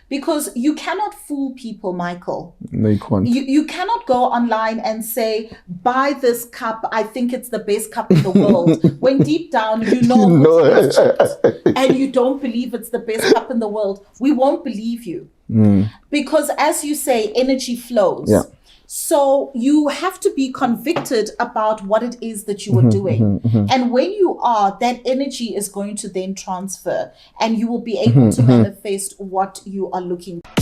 Because you cannot fool people, Michael. No, you can't. You cannot go online and say, buy this cup, I think it's the best cup in the world. When deep down you know it's cheap and you don't believe it's the best cup in the world. We won't believe you. Because as you say, energy flows. Yeah. So you have to be convicted about what it is that you are doing. And when you are, that energy is going to then transfer and you will be able to manifest what you are looking for.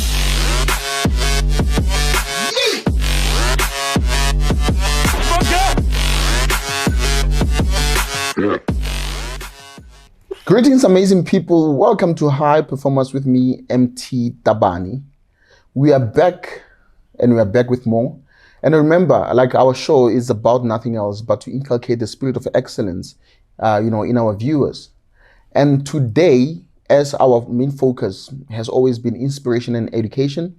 Greetings, amazing people. Welcome to High Performance with me, MT Tabani. We are back, and we are back with more. And remember, like, our show is about nothing else but to inculcate the spirit of excellence, in our viewers. And today, as our main focus has always been inspiration and education,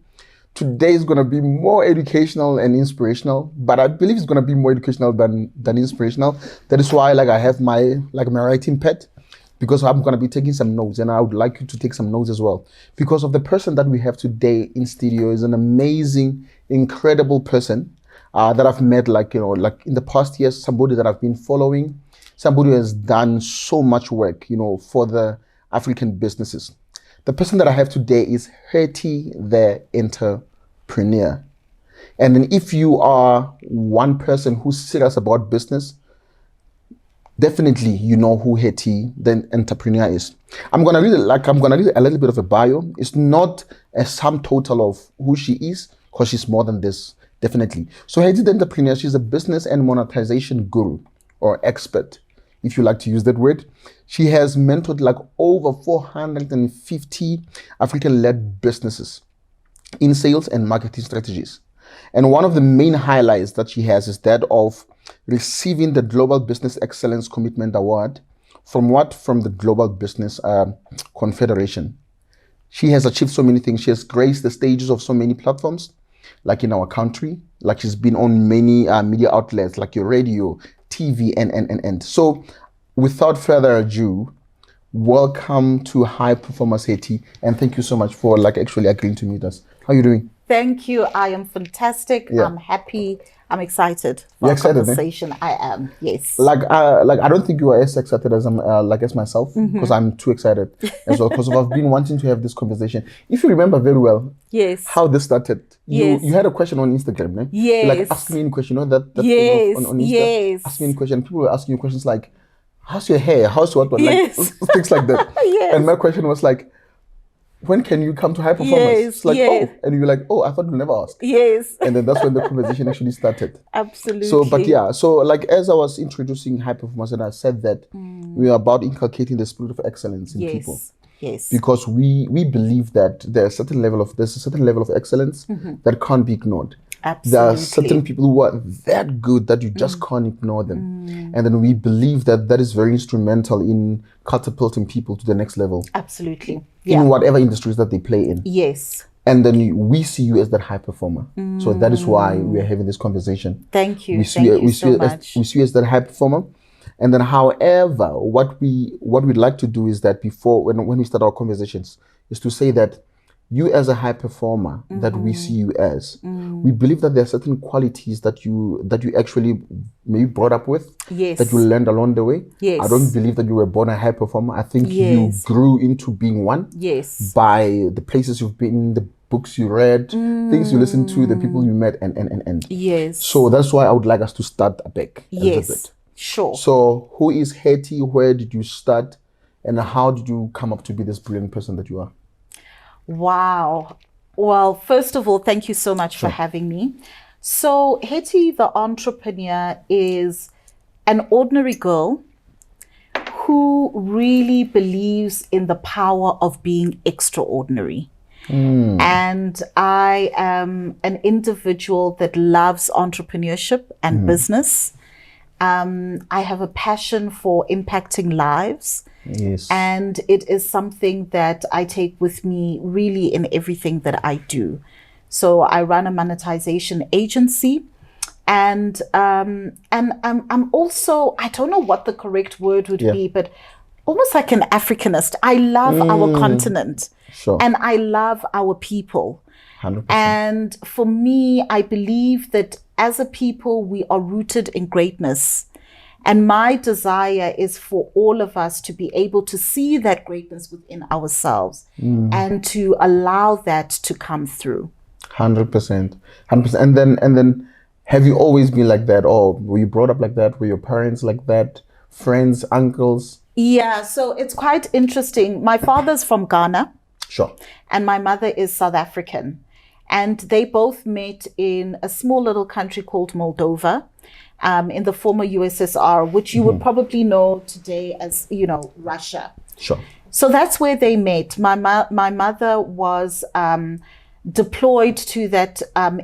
today is going to be more educational and inspirational, but I believe it's going to be more educational than inspirational. That is why, I have my writing pad, because I'm going to be taking some notes, and I would like you to take some notes as well. Because of the person that we have today in studio is an amazing, incredible person that I've met, in the past years, somebody that I've been following, somebody who has done so much work, for the African businesses. The person that I have today is Hetty The Entrepreneur. And then if you are one person who's serious about business, definitely you know who Hetty The Entrepreneur is. I'm gonna read a little bit of a bio. It's not a sum total of who she is, because she's more than this, definitely. So Hetty The Entrepreneur, she's a business and monetization guru or expert, if you like to use that word. She has mentored over 450 African-led businesses in sales and marketing strategies. And one of the main highlights that she has is that of receiving the Global Business Excellence Commitment Award from the Global Business Confederation. She has achieved so many things. She has graced the stages of so many platforms, like in our country, she's been on many media outlets, like your radio, TV, and. So without further ado, welcome to High Performance, Hetty, and thank you so much for actually agreeing to meet us. How are you doing? Thank you. I am fantastic. Yeah. I'm happy. I'm excited for the conversation. I am. Yes. I don't think you are as excited as as myself, because I'm too excited as well, because I've been wanting to have this conversation. If you remember very well, yes, how this started. You had a question on Instagram, right? Yes. Ask me any question. That yes. Thing on Insta. Yes. Ask me any question. People were asking you questions like, how's your hair? How's what? Yes. Things like that. Yes. And my question was when can you come to High Performance? Yes. Oh, and you're like, oh, I thought you never asked. Yes. And then that's when the conversation actually started. Absolutely. So, as I was introducing High Performance, and I said that we are about inculcating the spirit of excellence in people. Yes. Because we believe that there's a certain level of excellence that can't be ignored. Absolutely. There are certain people who are that good that you just can't ignore them. And then we believe that is very instrumental in catapulting people to the next level. Absolutely. In whatever industries that they play in. Yes. And then we see you as that high performer. So that is why we are having this conversation. Thank you. We see you as that high performer. And then, however, what we'd like to do is that before, when we start our conversations, is to say that you as a high performer that we see you as, we believe that there are certain qualities that you actually maybe brought up with, that you learned along the way. Yes. I don't believe that you were born a high performer. I think you grew into being one. Yes. By the places you've been, the books you read, things you listened to, the people you met, and. Yes. So that's why I would like us to start back a little bit. Sure. So who is Hetty? Where did you start? And how did you come up to be this brilliant person that you are? Wow. Well, first of all, thank you so much for having me. So Hetty the Entrepreneur is an ordinary girl who really believes in the power of being extraordinary. And I am an individual that loves entrepreneurship and business. I have a passion for impacting lives. Yes. And it is something that I take with me really in everything that I do. So I run a monetization agency, and I'm also, I don't know what the correct word would be, but almost like an Africanist. I love our continent. Sure. And I love our people. 100%. And for me, I believe that as a people, we are rooted in greatness. And my desire is for all of us to be able to see that greatness within ourselves and to allow that to come through. 100%. 100%. And then have you always been like that? Or were you brought up like that? Were your parents like that? Friends, uncles? Yeah, so it's quite interesting. My father's from Ghana. Sure. And my mother is South African. And they both met in a small little country called Moldova, in the former USSR, which you would probably know today as, Russia. Sure. So that's where they met. My mother was deployed to that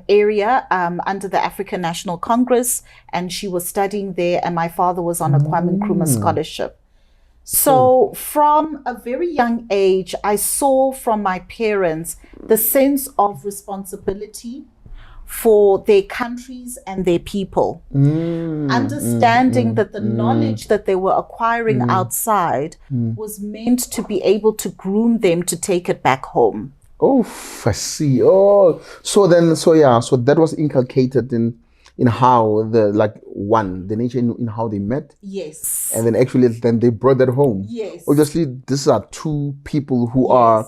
area under the African National Congress, and she was studying there, and my father was on a Kwame Nkrumah scholarship. So from a very young age, I saw from my parents the sense of responsibility for their countries and their people. Understanding that the knowledge that they were acquiring outside was meant to be able to groom them to take it back home. Oh, I see. Oh, so that was inculcated in how the nature in how they met. Yes. And then actually then they brought that home. Yes. Obviously, these are two people who are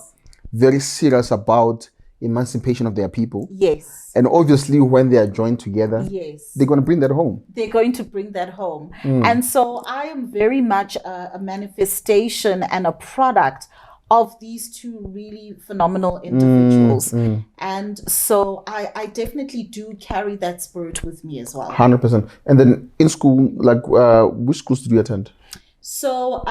very serious about emancipation of their people. Yes. And obviously when they are joined together, they're going to bring that home. They're going to bring that home. And so I am very much a manifestation and a product of these two really phenomenal individuals. And so I definitely do carry that spirit with me as well. 100%. And then in school, which schools did you attend? So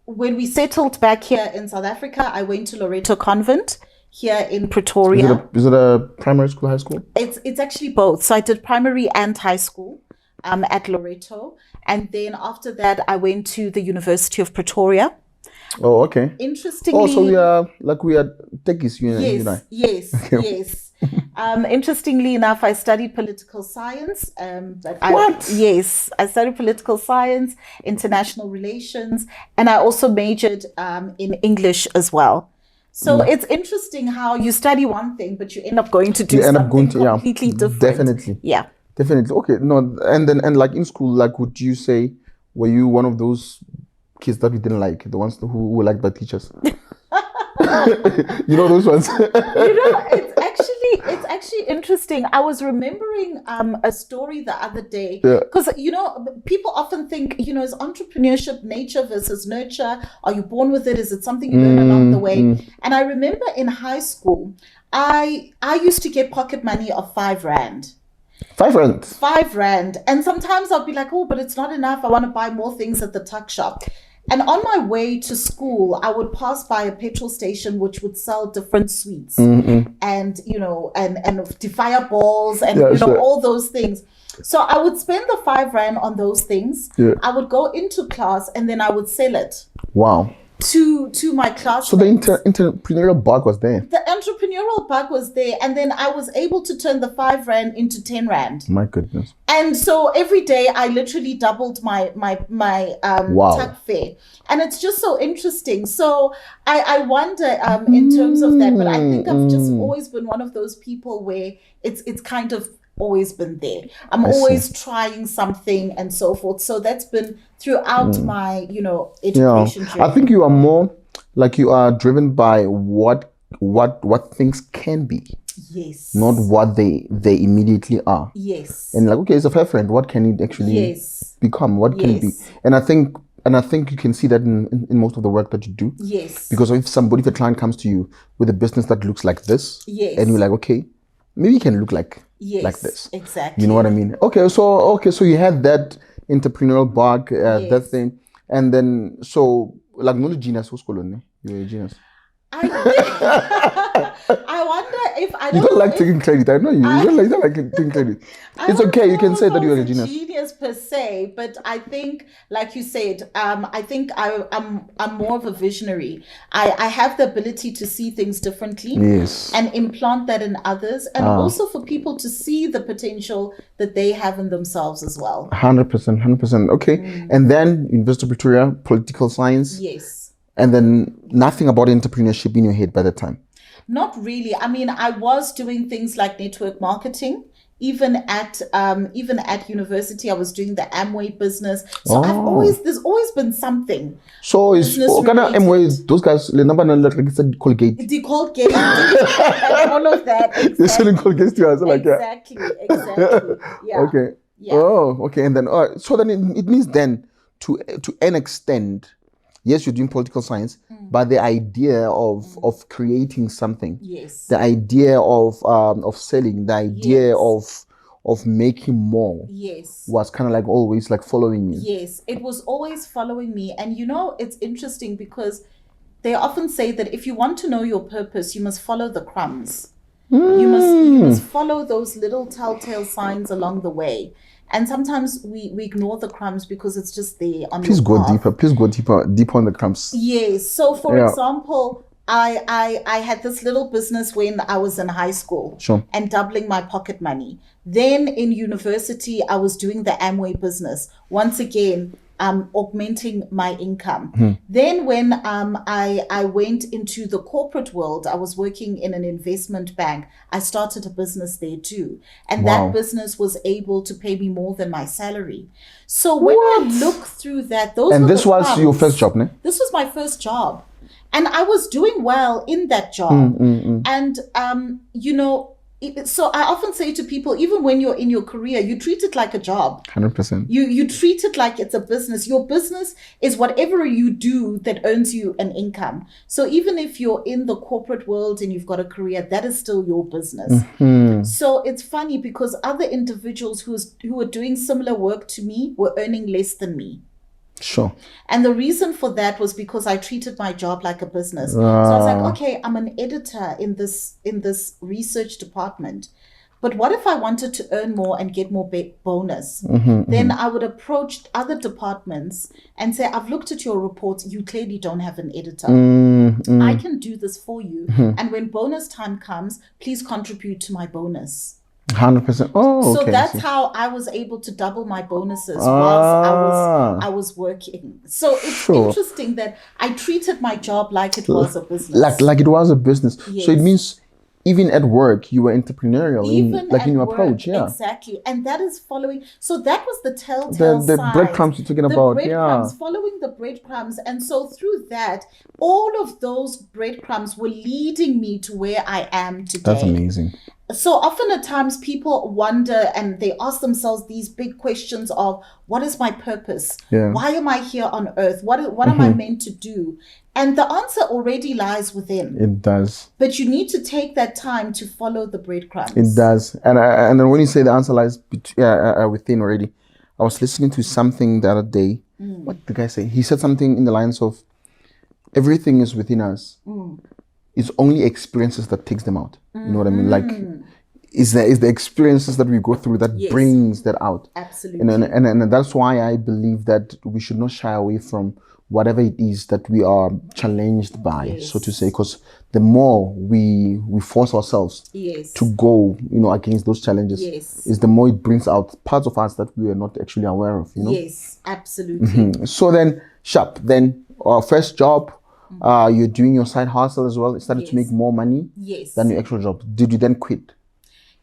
when we settled back here in South Africa, I went to Loreto Convent here in Pretoria. Is it a primary school, high school? It's actually both. So I did primary and high school at Loreto. And then after that, I went to the University of Pretoria. Oh, okay. Interestingly, so we are techies, yes. Interestingly enough, I studied political science. I studied political science, international relations, and I also majored in English as well. So it's interesting how you study one thing, but you end up going to do something completely different. Definitely. Yeah. Definitely. Okay. No, and in school, would you say, were you one of those kids that we didn't like, the ones who were liked by teachers? Those ones. It's actually interesting. I was remembering a story the other day, because people often think, is entrepreneurship nature versus nurture? Are you born with it? Is it something you learn along the way? And I remember in high school, I used to get pocket money of 5 rand. 5 rand. 5 rand. And sometimes I'll be like, oh, but it's not enough. I want to buy more things at the tuck shop. And on my way to school, I would pass by a petrol station which would sell different sweets and, and fire balls and, all those things. So I would spend the 5 rand on those things. Yeah. I would go into class and then I would sell it. Wow. To my classmates. So the entrepreneurial bug was there. The entrepreneurial bug was there, and then I was able to turn the 5 rand into 10 rand. My goodness! And so every day I literally doubled my tuck fare, and it's just so interesting. So I wonder in terms of that, but I think I've just always been one of those people where it's kind of always been there. I'm always trying something and so forth. So that's been throughout my, education journey. I think you are more like you are driven by what things can be. Yes. Not what they immediately are. Yes. And okay, it's a fair friend. What can it actually become? What can it be? And I think you can see that in most of the work that you do. Yes. Because if a client comes to you with a business that looks like this, and you're like, okay, maybe it can look like this. Exactly. You know what I mean? Okay, so you had that entrepreneurial bug, that thing, and then no genius, who's you're a genius. I wonder if I You don't don't know like if taking credit. I know you. You don't like taking credit. I It's don't okay. You know can say if that I you're a was genius. genius per se, but I think, like you said, I think I'm more of a visionary. I have the ability to see things differently Yes. and implant that in others, and also for people to see the potential that they have in themselves as well. 100%, 100%. Okay. And then University of Pretoria, political science. Yes. And then nothing about entrepreneurship in your head by the time. Not really. I mean, I was doing things like network marketing. Even at university, I was doing the Amway business. So there's always been something. So it's Business kind of related. Amway. Those guys, the number like it's a Colgate. The Colgate and all of that. They're selling Exactly. Colgate to us, like Exactly. Yeah. Okay. Yeah. Oh, okay. And then, so then it means then to an extent, yes, you're doing political science, but the idea of creating something, Yes. the idea of selling, the idea of making more, yes, was kind of like always like following you. Yes, it was always following me. And it's interesting because they often say that if you want to know your purpose, you must follow the crumbs. You must follow those little telltale signs along the way. And sometimes we ignore the crumbs because it's just there on Please your go path. deeper. Please go deeper on the crumbs. Yes. So for example, I had this little business when I was in high school. Sure. And doubling my pocket money. Then in university, I was doing the Amway business. Once again, augmenting my income. Then when I went into the corporate world, I was working in an investment bank. I started a business there too. And that business was able to pay me more than my salary. So when I look through that, this was your first job, ne? This was my first job. And I was doing well in that job. And, so I often say to people, even when you're in your career, you treat it like a job. 100%. You treat it like it's a business. Your business is whatever you do that earns you an income. So even if you're in the corporate world and you've got a career, that is still your business. So it's funny because other individuals who were doing similar work to me were earning less than me. Sure. And the reason for that was because I treated my job like a business. So I was like, okay, I'm an editor in this research department. But what if I wanted to earn more and get more bonus? Then I would approach other departments and say, I've looked at your reports. You clearly don't have an editor. I can do this for you. And when bonus time comes, please contribute to my bonus. 100%. Oh, okay. So that's how I was able to double my bonuses whilst I was working. So it's interesting that I treated my job like it was a business. Like it was a business. Yes. So it means even at work, you were entrepreneurial in your approach. Yeah. Exactly. And that is following. So that was the telltale the breadcrumbs you're talking about. Breadcrumbs, following the breadcrumbs. And so through that, all of those breadcrumbs were leading me to where I am today. That's amazing. So often at times people wonder and they ask themselves these big questions of what is my purpose? Why am I here on earth? What am I meant to do? And the answer already lies within. It does. But you need to take that time to follow the breadcrumbs. It does. And then when you say the answer lies within already, I was listening to something the other day. What did the guy say? He said something in the lines of everything is within us. It's only experiences that takes them out. You know what I mean? Like, is the experiences that we go through that brings that out. Absolutely. And that's why I believe that we should not shy away from whatever it is that we are challenged by, so to say, because the more we force ourselves to go, against those challenges, is the more it brings out parts of us that we are not actually aware of, Yes, absolutely. So then, our first job, you're doing your side hustle as well. It started to make more money than your actual job. Did you then quit?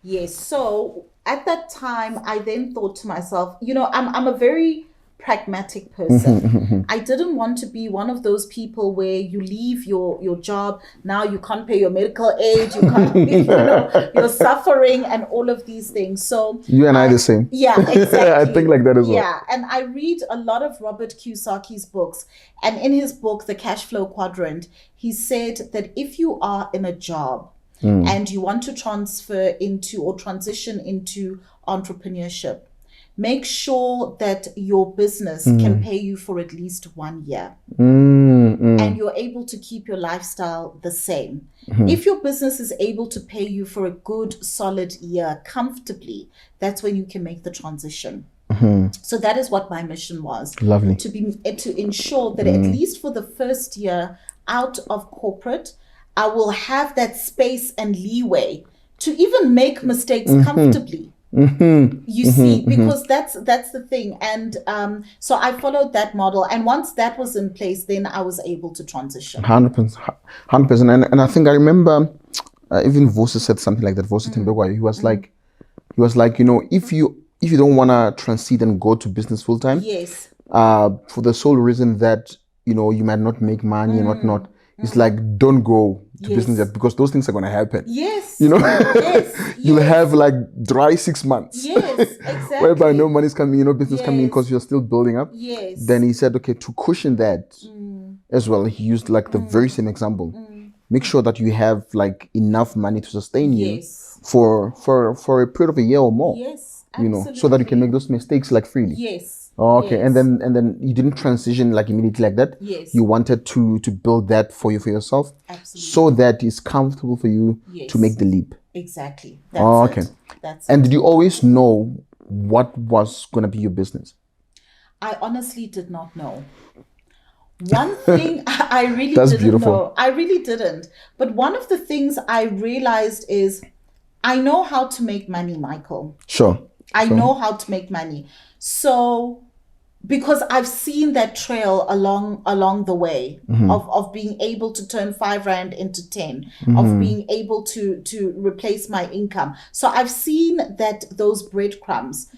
Yes. So at that time, I then thought to myself, I'm a very pragmatic person. I didn't want to be one of those people where you leave your job, now you can't pay your medical aid, you can't, you're suffering and all of these things. So you and I the same. Yeah, exactly. I think like that as well. Yeah, and I read a lot of Robert Kiyosaki's books, and in his book, The Cash Flow Quadrant, he said that if you are in a job and you want to transfer into or transition into entrepreneurship, make sure that your business can pay you for at least 1 year. And you're able to keep your lifestyle the same. If your business is able to pay you for a good, solid year comfortably, that's when you can make the transition. So that is what my mission was. Lovely. To ensure that at least for the first year out of corporate, I will have that space and leeway to even make mistakes comfortably. You see, because that's the thing. And so I followed that model. And once that was in place, then I was able to transition. 100%. 100%. And I think I remember even Vosa said something like that. Vosa Tembegwa, he was like, you know, if you don't want to transit and go to business full time, yes, for the sole reason that, you know, you might not make money and whatnot, it's like, don't go to business yet, because those things are going to happen. Yes. You know, yes. you'll have like dry 6 months. Yes, exactly. Whereby no money's coming, you know, business coming in because you're still building up. Yes. Then he said, okay, to cushion that as well, he used like the very same example. Make sure that you have like enough money to sustain you for a period of a year or more. Yes, you absolutely. know, so that you can make those mistakes like freely. Yes. Oh, okay. Yes. And then you didn't transition like immediately like that. Yes. You wanted to build that for yourself. Absolutely. So that it's comfortable for you to make the leap. Exactly. That's okay. It. That's and did you always know what was going to be your business? I honestly did not know. One thing I really That's didn't beautiful. know. I really didn't. But one of the things I realized is I know how to make money, Michael. Sure. I know how to make money. So because I've seen that trail along the way of being able to turn 5 rand into 10, of being able to replace my income. So I've seen those breadcrumbs.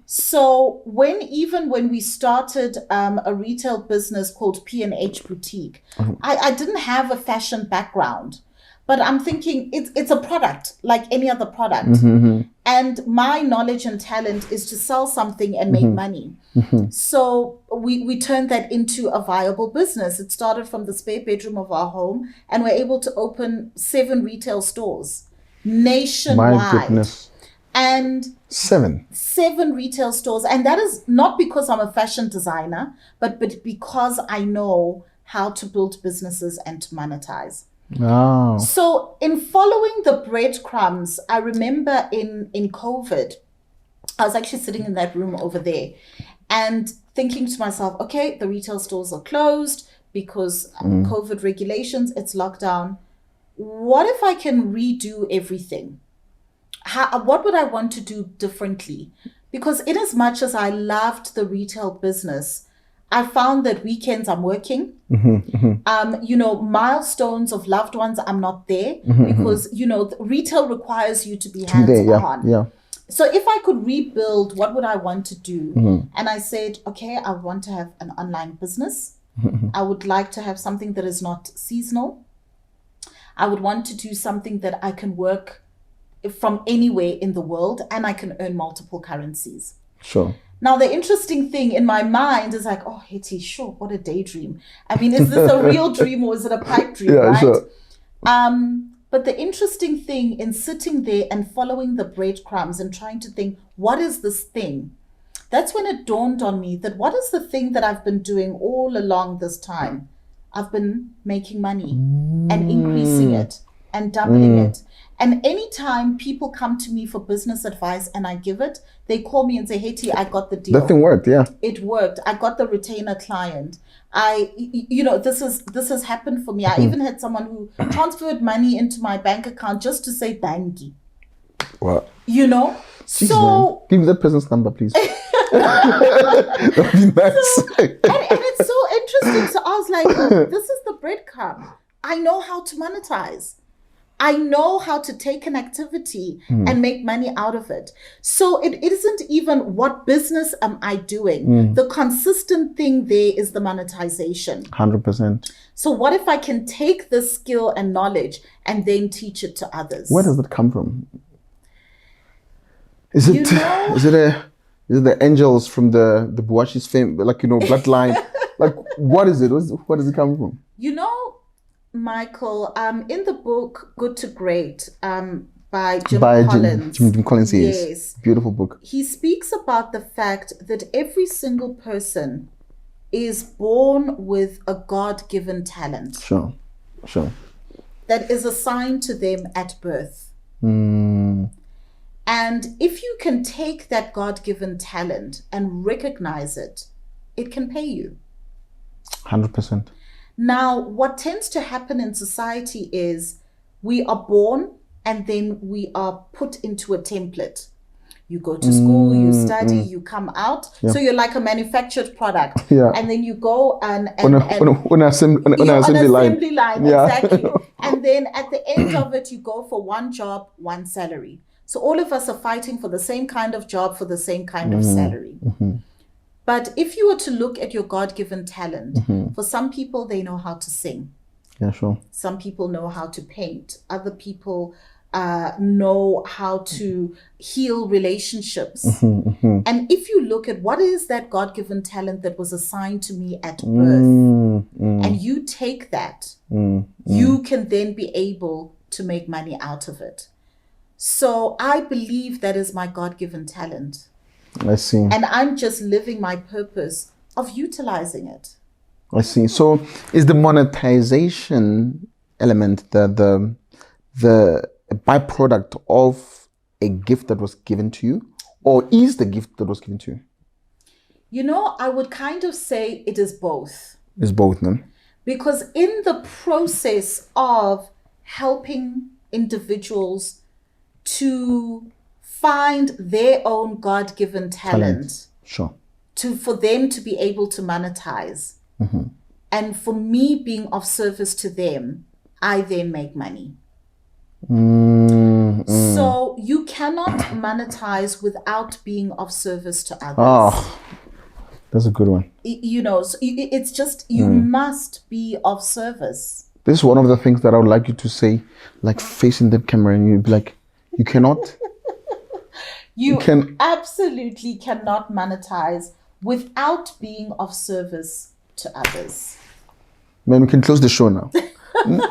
So when we started a retail business called P&H Boutique, I didn't have a fashion background. But I'm thinking it's a product like any other product. And my knowledge and talent is to sell something and make money. So we turned that into a viable business. It started from the spare bedroom of our home, and we're able to open 7 retail stores nationwide. My goodness. And 7 retail stores. And that is not because I'm a fashion designer, but because I know how to build businesses and to monetize. Wow. So in following the breadcrumbs, I remember in COVID, I was actually sitting in that room over there and thinking to myself, okay, the retail stores are closed because COVID regulations, it's lockdown. What if I can redo everything? What would I want to do differently? Because in as much as I loved the retail business, I found that weekends I'm working. You know, milestones of loved ones, I'm not there because, you know, retail requires you to be hands-on. Yeah. So if I could rebuild, what would I want to do? And I said, okay, I want to have an online business. I would like to have something that is not seasonal. I would want to do something that I can work from anywhere in the world and I can earn multiple currencies. Sure. Now, the interesting thing in my mind is like, oh, Hetty, sure, what a daydream. I mean, is this a real dream or is it a pipe dream, right? Sure. But the interesting thing in sitting there and following the breadcrumbs and trying to think, what is this thing? That's when it dawned on me that what is the thing that I've been doing all along this time? I've been making money and increasing it and doubling it. And anytime people come to me for business advice and I give it, they call me and say, Hetty, I got the deal. That thing worked, yeah. It worked. I got the retainer client. This has happened for me. I even had someone who transferred money into my bank account just to say thank you. Wow. You know? Jeez, so man. Give me that person's number, please. That'd be nice. And it's so interesting. So I was like, oh, this is the breadcrumb. I know how to monetize. I know how to take an activity and make money out of it. So it isn't even what business am I doing. The consistent thing there is the monetization. 100%. So what if I can take this skill and knowledge and then teach it to others? Where does that come from? Is it the angels from the Buashi's fame, like, you know, bloodline? Like, what is it? Where does it come from? You know, Michael, in the book Good to Great, by Jim By Collins. Jim Collins, yes. Yes. Beautiful book. He speaks about the fact that every single person is born with a God-given talent. Sure. That is assigned to them at birth. Mm. And if you can take that God-given talent and recognize it, it can pay you. 100%. Now, what tends to happen in society is we are born and then we are put into a template. You go to school, you study, you come out. Yeah. So you're like a manufactured product. Yeah. And then you go on an assembly line. Yeah. Exactly. And then at the end of it, you go for one job, one salary. So all of us are fighting for the same kind of job, for the same kind of salary. But if you were to look at your God-given talent, for some people, they know how to sing. Yeah, sure. Some people know how to paint. Other people know how to heal relationships. And if you look at what is that God-given talent that was assigned to me at birth, and you take that, you can then be able to make money out of it. So I believe that is my God-given talent. I see. And I'm just living my purpose of utilizing it. I see. So is the monetization element the byproduct of a gift that was given to you, or is the gift that was given to you? You know, I would kind of say it is both. It's both, no? Because in the process of helping individuals to find their own God-given talent. Sure. For them to be able to monetize. And for me being of service to them, I then make money. So you cannot monetize without being of service to others. Oh, that's a good one. You know, so it's just, you must be of service. This is one of the things that I would like you to say, like facing the camera, and you'd be like, you cannot. You absolutely cannot monetize without being of service to others. Man, we can close the show now.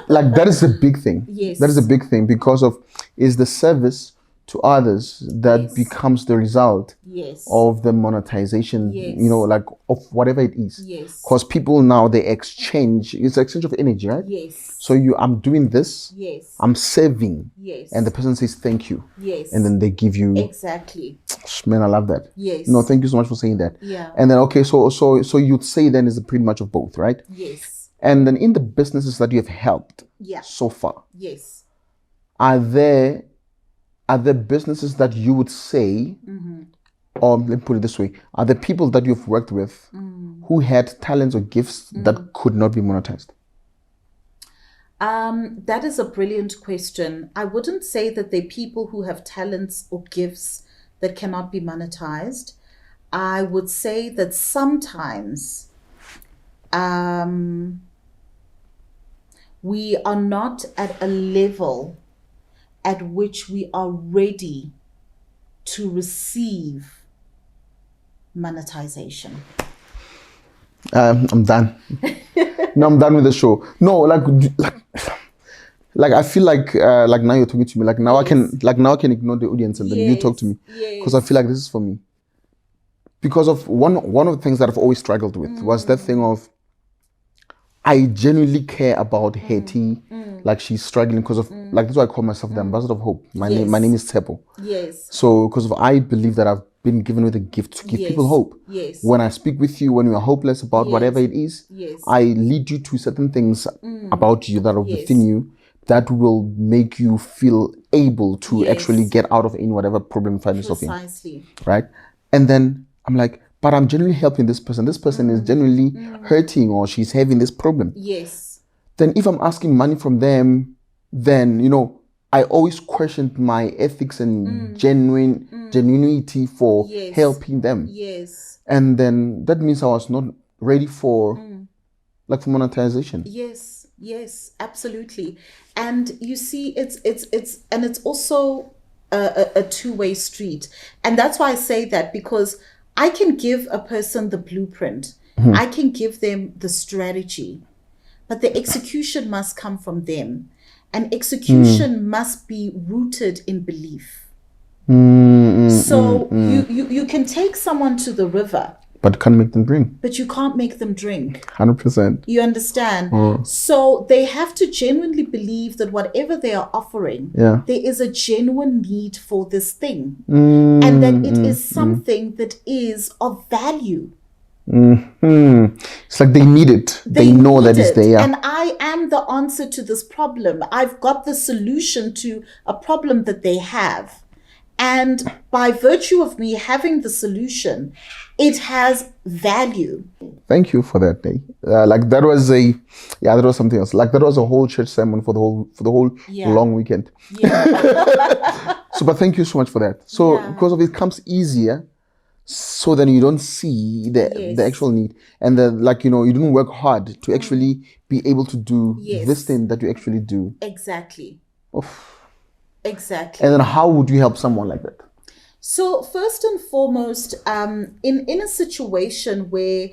Like, that is a big thing. Yes. That is a big thing, because of is the service to others that becomes the result of the monetization, you know, like of whatever it is. Yes. Because people now, they exchange, it's exchange of energy, right? Yes. So I'm doing this. Yes. I'm serving. Yes. And the person says thank you. Yes. And then they give you. Exactly. Man, I love that. Yes. No, thank you so much for saying that. Yeah. And then, okay, so you'd say then is pretty much of both, right? Yes. And then in the businesses that you have helped so far, yes, are there businesses that you would say, or let me put it this way, are there people that you've worked with who had talents or gifts that could not be monetized? That is a brilliant question. I wouldn't say that they're people who have talents or gifts that cannot be monetized. I would say that sometimes we are not at a level at which we are ready to receive monetization. I'm done. No, I'm done with the show. No, like I feel like now you're talking to me. Like now I can ignore the audience and then you talk to me, because I feel like this is for me. Because of one of the things that I've always struggled with was that thing of, I genuinely care about Hetty, like she's struggling because of, like, that's why I call myself the ambassador of hope. My name is Tsepo. Yes. So because of, I believe that I've been given with a gift to give people hope. Yes. When I speak with you, when you are hopeless about whatever it is, I lead you to certain things about you that are within you that will make you feel able to actually get out of any whatever problem you find yourself in. Precisely. Right? And then I'm like, but I'm genuinely helping this person. This person is genuinely hurting, or she's having this problem. Yes. Then if I'm asking money from them, then, you know, I always questioned my ethics and genuinity for helping them. Yes. And then that means I was not ready for, for monetization. Yes. Yes, absolutely. And you see, it's also a two-way street. And that's why I say that, because I can give a person the blueprint. I can give them the strategy, but the execution must come from them. and execution must be rooted in belief. You can take someone to the river, but can't make them drink. But you can't make them drink. 100%. You understand? So they have to genuinely believe that whatever they are offering, there is a genuine need for this thing. And that it is something that is of value. It's like they need it. They know that it's there. And I am the answer to this problem. I've got the solution to a problem that they have. And by virtue of me having the solution, it has value. Thank you for that day. That was something else. Like that was a whole church sermon for the whole long weekend. But thank you so much for that. So because of it comes easier, so then you don't see the actual need, and you didn't work hard to actually be able to do this thing that you actually do. Exactly. Oof. Exactly. And then how would you help someone like that? So first and foremost, in a situation where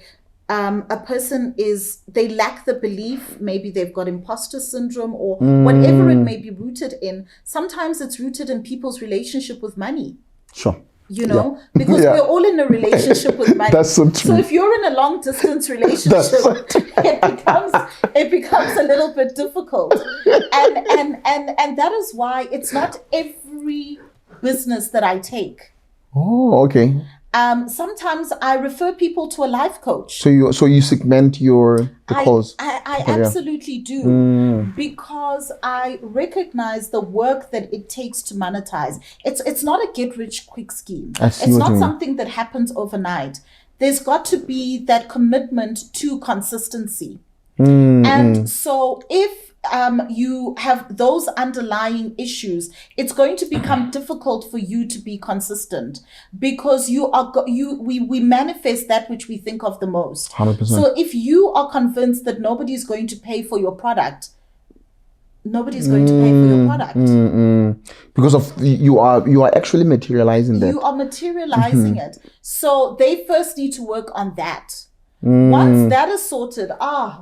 a person they lack the belief, maybe they've got imposter syndrome or whatever it may be rooted in. Sometimes it's rooted in people's relationship with money. Sure. Because we're all in a relationship with money. That's so true. So if you're in a long distance relationship, it becomes a little bit difficult. And that is why it's not every business that I take. Oh, okay. Sometimes I refer people to a life coach. So you segment the calls. I absolutely do, because I recognize the work that it takes to monetize. It's not a get rich quick scheme. It's not something that happens overnight. There's got to be that commitment to consistency. And so if you have those underlying issues, it's going to become difficult for you to be consistent, because we manifest that which we think of the most. 100%. So if you are convinced that nobody's going to pay for your product, nobody's going to pay for your product. Because of you are actually materializing that. You are materializing it. So they first need to work on that. Once that is sorted,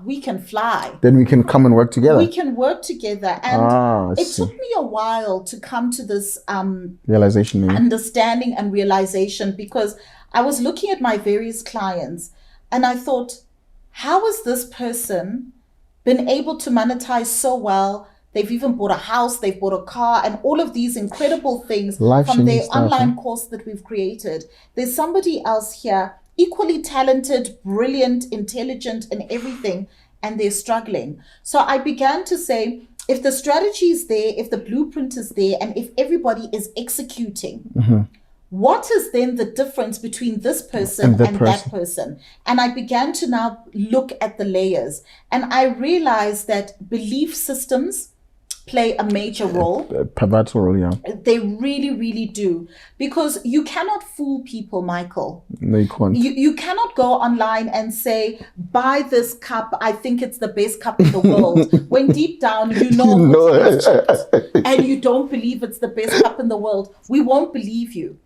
we can fly. Then we can come and work together. We can work together. And it took me a while to come to this realization, maybe. Understanding and realization, because I was looking at my various clients and I thought, how has this person been able to monetize so well? They've even bought a house, they've bought a car, and all of these incredible things from their online course that we've created. There's somebody else here, equally talented, brilliant, intelligent, and everything, and they're struggling. So I began to say, if the strategy is there, if the blueprint is there, and if everybody is executing, what is then the difference between this person and that person? And I began to now look at the layers, and I realized that belief systems play a major role. Pivotal role, yeah. They really, really do. Because you cannot fool people, Michael. No, you can't. You cannot go online and say, buy this cup, I think it's the best cup in the world. When deep down, you know it's chipped, and you don't believe it's the best cup in the world. We won't believe you.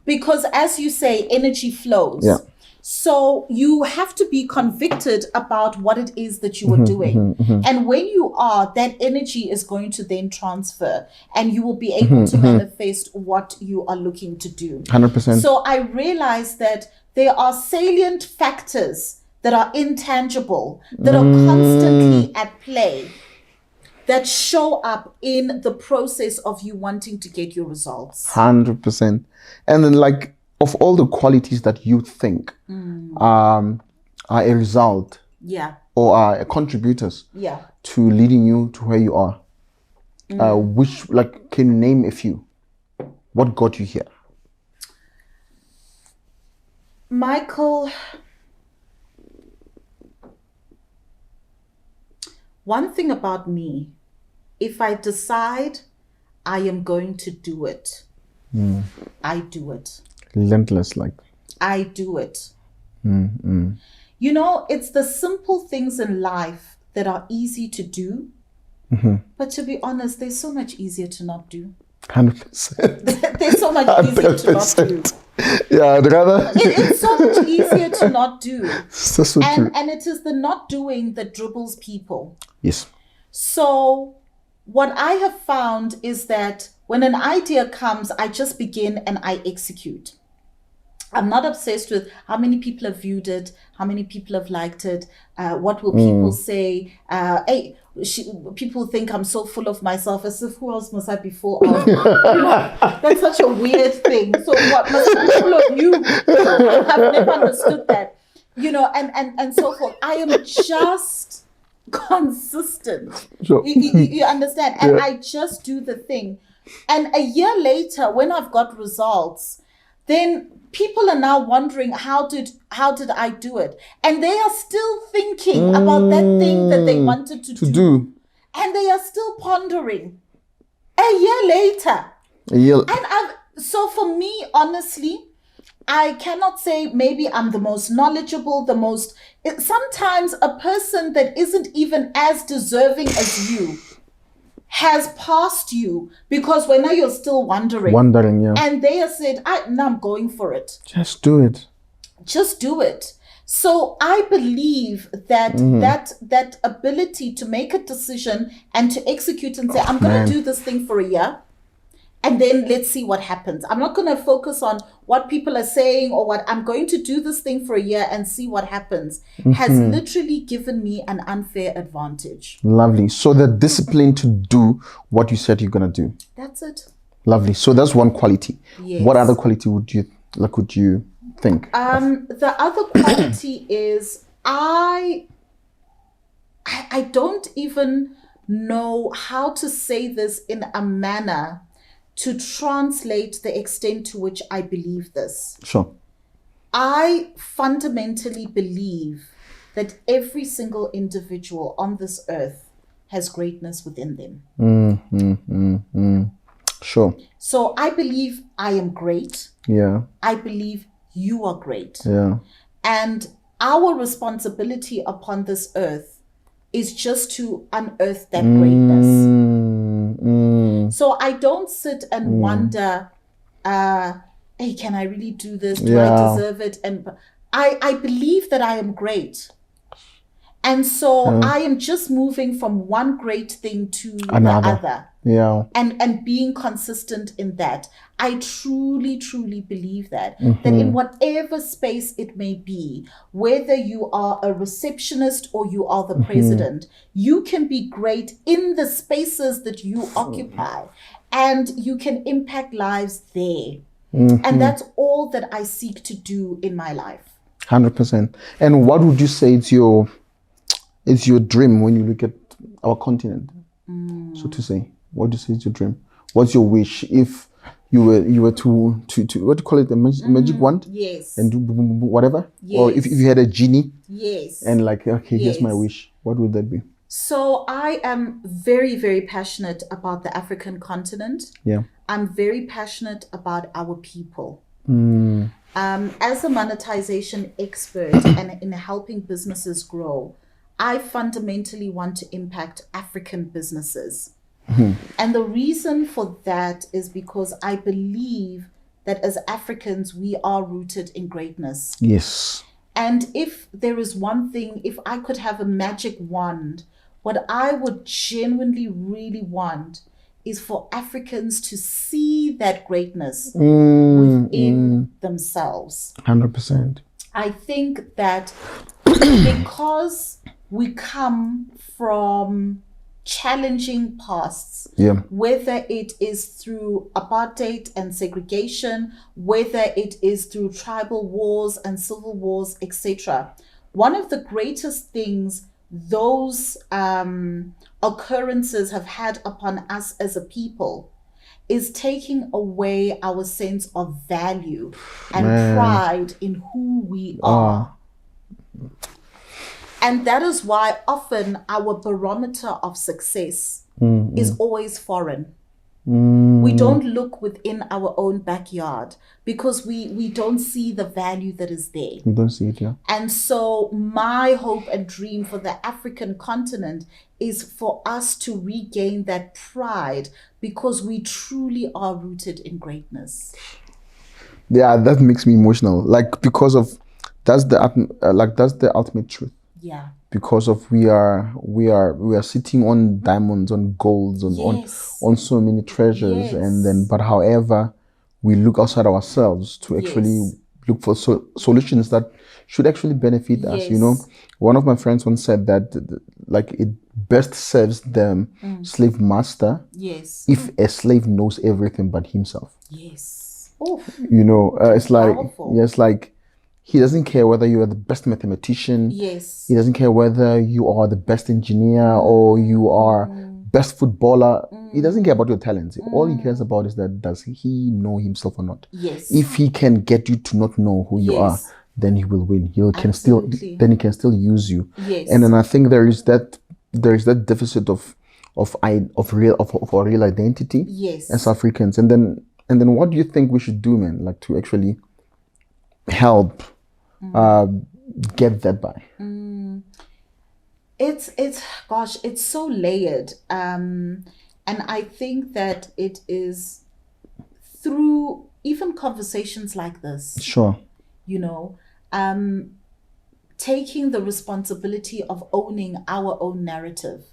Because as you say, energy flows. Yeah. So you have to be convicted about what it is that you are doing. And when you are, that energy is going to then transfer, and you will be able to manifest what you are looking to do. 100%. So I realized that there are salient factors that are intangible, that are constantly at play, that show up in the process of you wanting to get your results. 100%. And then of all the qualities that you think are a result or are contributors to leading you to where you are, which can you name a few? What got you here? Michael, one thing about me, if I decide I am going to do it, I do it. Relentless, I do it. It's the simple things in life that are easy to do, but to be honest, they're so much easier to not do. 100%. They're so much easier to not do. Yeah, I'd rather. It's so much easier to not do. So true. And it is the not doing that dribbles people. Yes. So what I have found is that when an idea comes, I just begin and I execute. I'm not obsessed with how many people have viewed it, how many people have liked it, what will people say. Hey, people think I'm so full of myself, as if who else must I be full of? That's such a weird thing. So what must I be full of you? I've never understood that. And so forth. I am just consistent. Sure. You understand? And I just do the thing. And a year later, when I've got results, then people are now wondering how did I do it, and they are still thinking about that thing that they wanted to do, and they are still pondering a year later. So for me, honestly, I cannot say maybe I'm the most knowledgeable, sometimes a person that isn't even as deserving as you has passed you, because now you're still wondering, yeah. And they have said, I'm going for it. Just do it. So I believe that that ability to make a decision and to execute and say, I'm going to do this thing for a year, and then let's see what happens. I'm not going to focus on what people are saying or what. I'm going to do this thing for a year and see what happens, has literally given me an unfair advantage. Lovely. So the discipline to do what you said you're going to do. That's it. Lovely. So that's one quality. Yes. What other quality would you think? The other quality is I don't even know how to say this in a manner to translate the extent to which I believe this. Sure. I fundamentally believe that every single individual on this earth has greatness within them. Sure. So I believe I am great. Yeah. I believe you are great. Yeah. And our responsibility upon this earth is just to unearth that greatness. So I don't sit and wonder, hey, can I really do this? Do I deserve it? And I believe that I am great. And so I am just moving from one great thing to another. The other. Yeah. And being consistent in that. I truly, truly believe that in whatever space it may be, whether you are a receptionist or you are the president, you can be great in the spaces that you occupy, and you can impact lives there. And that's all that I seek to do in my life. 100%. And what would you say is your dream when you look at our continent? So to say, what do you say is your dream? What's your wish if you were to what do you call it, the magic wand? Yes. And do whatever? Yes. Or if you had a genie? Yes. And here's my wish. What would that be? So I am very, very passionate about the African continent. Yeah. I'm very passionate about our people. As a monetization expert and in helping businesses grow, I fundamentally want to impact African businesses. And the reason for that is because I believe that as Africans, we are rooted in greatness. Yes. And if there is one thing, if I could have a magic wand, what I would genuinely really want is for Africans to see that greatness within themselves. 100%. I think that because we come from challenging pasts, whether it is through apartheid and segregation, whether it is through tribal wars and civil wars, etc. One of the greatest things those occurrences have had upon us as a people is taking away our sense of value and pride in who we are. And that is why often our barometer of success is always foreign. We don't look within our own backyard because we don't see the value that is there. We don't see it, yeah. And so my hope and dream for the African continent is for us to regain that pride because we truly are rooted in greatness. Yeah, that makes me emotional. Because of that's the ultimate truth. Yeah. because of we are sitting on diamonds, on golds, on so many treasures, and then but however we look outside ourselves to actually look for solutions that should actually benefit us. You know, one of my friends once said that like it best serves the slave master if a slave knows everything but himself. You know, it's like it's like he doesn't care whether you are the best mathematician. He doesn't care whether you are the best engineer or you are best footballer. He doesn't care about your talents. All he cares about is that does he know himself or not. If he can get you to not know who you are, then he will win. He can still use you. And then I think there is that deficit of a real identity as Africans. And then what do you think we should do, man? Like to actually help get that by? It's so layered. And I think that it is through even conversations like this. Sure. You know, taking the responsibility of owning our own narrative.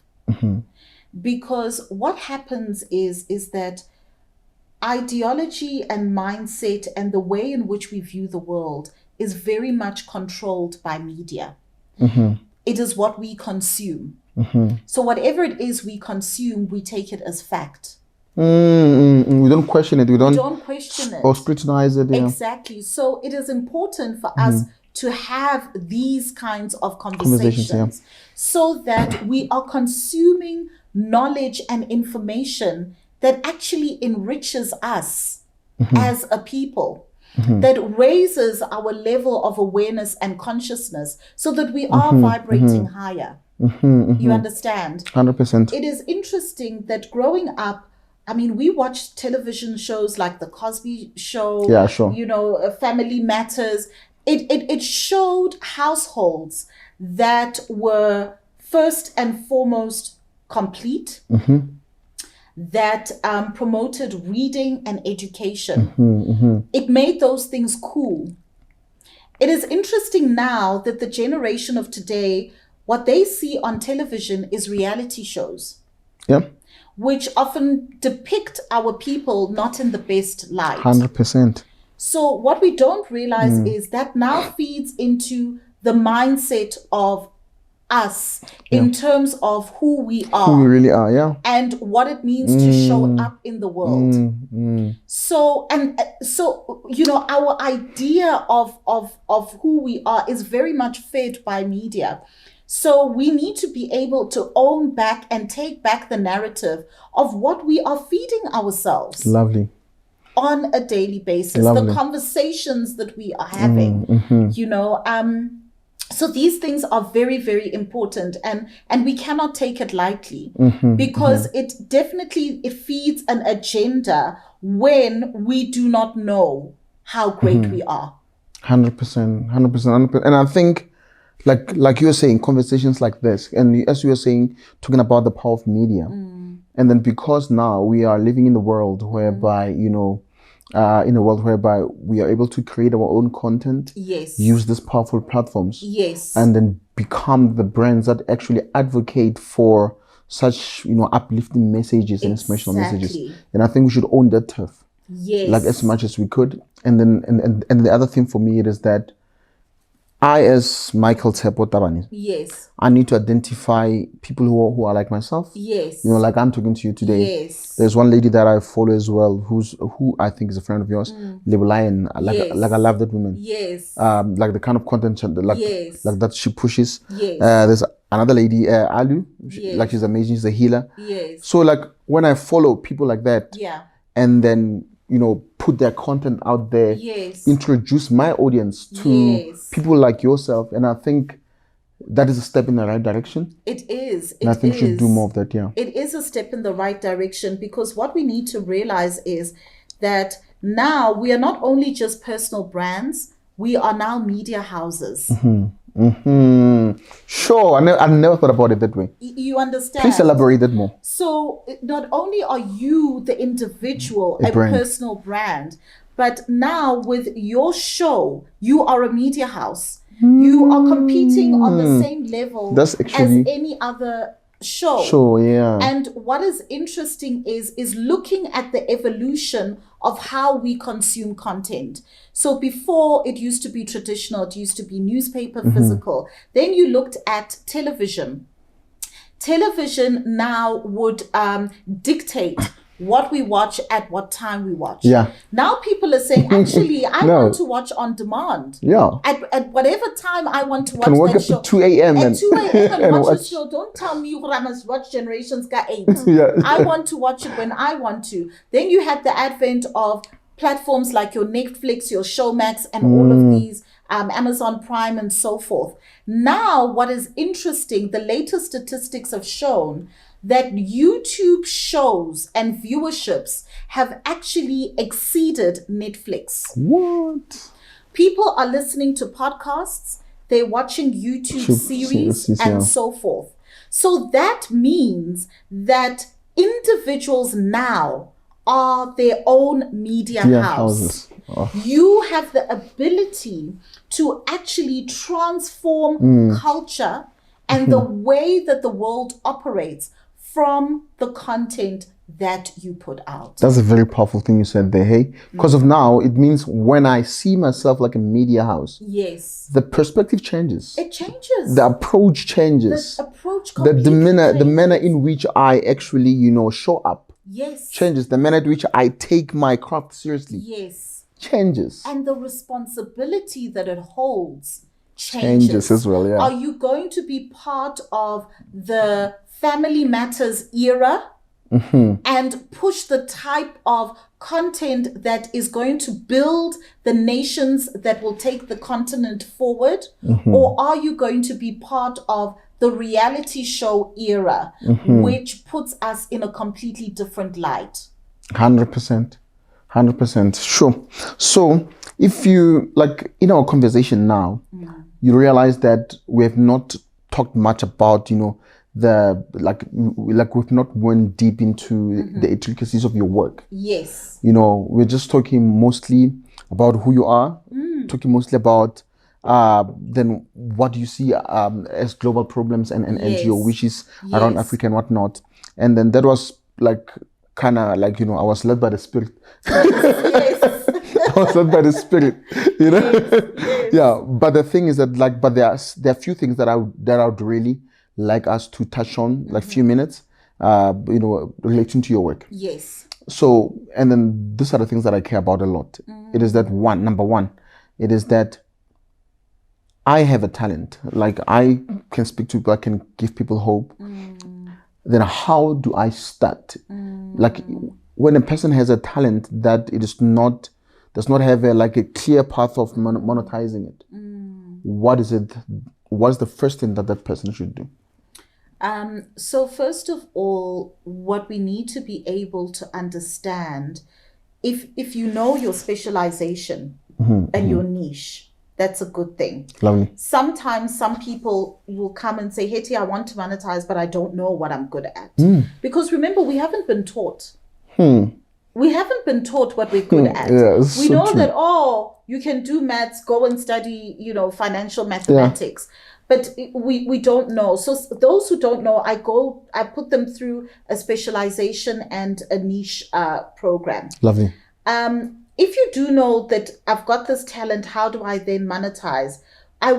Because what happens is that ideology and mindset and the way in which we view the world is very much controlled by media. It is what we consume. So whatever it is we consume, we take it as fact. We don't question it. We don't question it or scrutinize it. Exactly. So it is important for us to have these kinds of conversations so that we are consuming knowledge and information that actually enriches us as a people, that raises our level of awareness and consciousness so that we are vibrating higher. You understand? 100%. It is interesting that growing up, I mean, we watched television shows like The Cosby Show, you know, Family Matters. It showed households that were first and foremost complete, that promoted reading and education. It made those things cool. It is interesting now that the generation of today, what they see on television is reality shows. Which often depict our people not in the best light. 100%. So what we don't realize is that now feeds into the mindset of us in terms of who we are. Who we really are, and what it means to show up in the world. So you know, our idea of who we are is very much fed by media. So we need to be able to own back and take back the narrative of what we are feeding ourselves. On a daily basis, the conversations that we are having, you know, so these things are very, very important, and we cannot take it lightly because it definitely feeds an agenda when we do not know how great we are. 100%. And I think, like you were saying, conversations like this, and as you were saying, talking about the power of media, and then because now we are living in the world whereby, you know, in a world whereby we are able to create our own content, use these powerful platforms, and then become the brands that actually advocate for such, you know, uplifting messages and inspirational messages. And I think we should own that turf, like as much as we could. And then and the other thing for me, it is that I, as Michael Tepo Tabani, I need to identify people who are like myself. You know, like I'm talking to you today. There's one lady that I follow as well, who I think is a friend of yours, Label Lion. Like I love that woman. Like the kind of content like that she pushes. There's another lady, Alu. Like she's amazing. She's a healer. So like when I follow people like that, and then, you know, put their content out there, introduce my audience to people like yourself, and I think that is a step in the right direction. It is. And I think we should do more of that, It is a step in the right direction, because what we need to realize is that now we are not only just personal brands, we are now media houses. Sure, I never thought about it that way. You understand? Please elaborate that more. So not only are you the individual, a personal brand, but now with your show, you are a media house. You are competing on the same level That's actually as any other show. Sure, yeah. And what is interesting is looking at the evolution of how we consume content. So before, it used to be traditional, it used to be newspaper, physical. Then you looked at television. Television now would dictate what we watch at what time we watch. Yeah. Now people are saying, actually, I want to watch on demand. Yeah. At whatever time I want to watch Can wake that up show. at 2 a.m. At 2 a.m. and watch watch. a show. Don't tell me I must watch Generations Got 8. Yeah. I want to watch it when I want to. Then you had the advent of platforms like your Netflix, your Showmax, and all of these, Amazon Prime and so forth. Now, what is interesting, the latest statistics have shown that YouTube shows and viewerships have actually exceeded Netflix. What? People are listening to podcasts, they're watching YouTube series and so forth. So that means that individuals now are their own media house. Oh. You have the ability to actually transform culture and the way that the world operates from the content that you put out. That's a very powerful thing you said there, hey? Because of now, it means when I see myself like a media house, yes, the perspective changes. It changes. The approach changes. The approach The manner changes. in which I actually, show up. Yes. Changes. The manner in which I take my craft seriously. Yes. Changes. And the responsibility that it holds changes as well, yeah. Are you going to be part of the Family Matters era and push the type of content that is going to build the nations that will take the continent forward? Or are you going to be part of the reality show era, which puts us in a completely different light? 100%. 100%. Sure. So if you, like, in our conversation now, you realize that we have not talked much about, we've not went deep into the intricacies of your work. Yes. We're just talking mostly about who you are, talking mostly about then what do you see as global problems and NGO, which is around Africa and whatnot. And then that was like kind of like, I was led by the Spirit. Yes. I was led by the Spirit, Yes. Yeah, but the thing is that there are a few things that I would really like us to touch on, like few minutes, relating to your work. Yes. So, and then these are the things that I care about a lot. It is that number one, it is that I have a talent. Like I can speak to people, I can give people hope. Then how do I start? Like when a person has a talent that it is not, does not have a clear path of monetizing it, what is it? What's the first thing that person should do? So first of all, what we need to be able to understand, if you know your specialization and your niche, that's a good thing. Lovely. Sometimes some people will come and say, Hetty, I want to monetize, but I don't know what I'm good at. Because remember, we haven't been taught. We haven't been taught what we're good at. We so know true. that, you can do maths, go and study, financial mathematics. But we don't know. So those who don't know, I put them through a specialization and a niche program. Lovely. If you do know that I've got this talent, how do I then monetize? I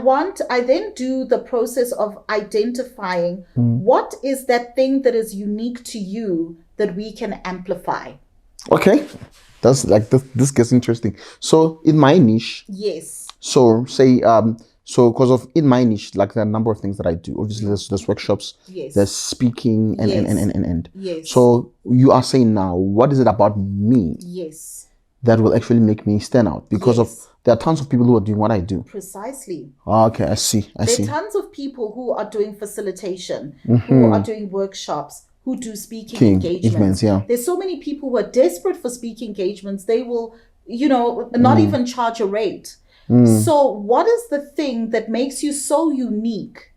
then do the process of identifying what is that thing that is unique to you that we can amplify. Okay. That's this gets interesting. So in my niche. Yes. So say, because of in my niche, like there are a number of things that I do. Obviously there's workshops, there's speaking and. Yes. So you are saying now, what is it about me? Yes. That will actually make me stand out because of there are tons of people who are doing what I do. Precisely. Okay, I see. There are tons of people who are doing facilitation, who are doing workshops, who do speaking engagements. There's so many people who are desperate for speaking engagements. They will, not even charge a rate. So what is the thing that makes you so unique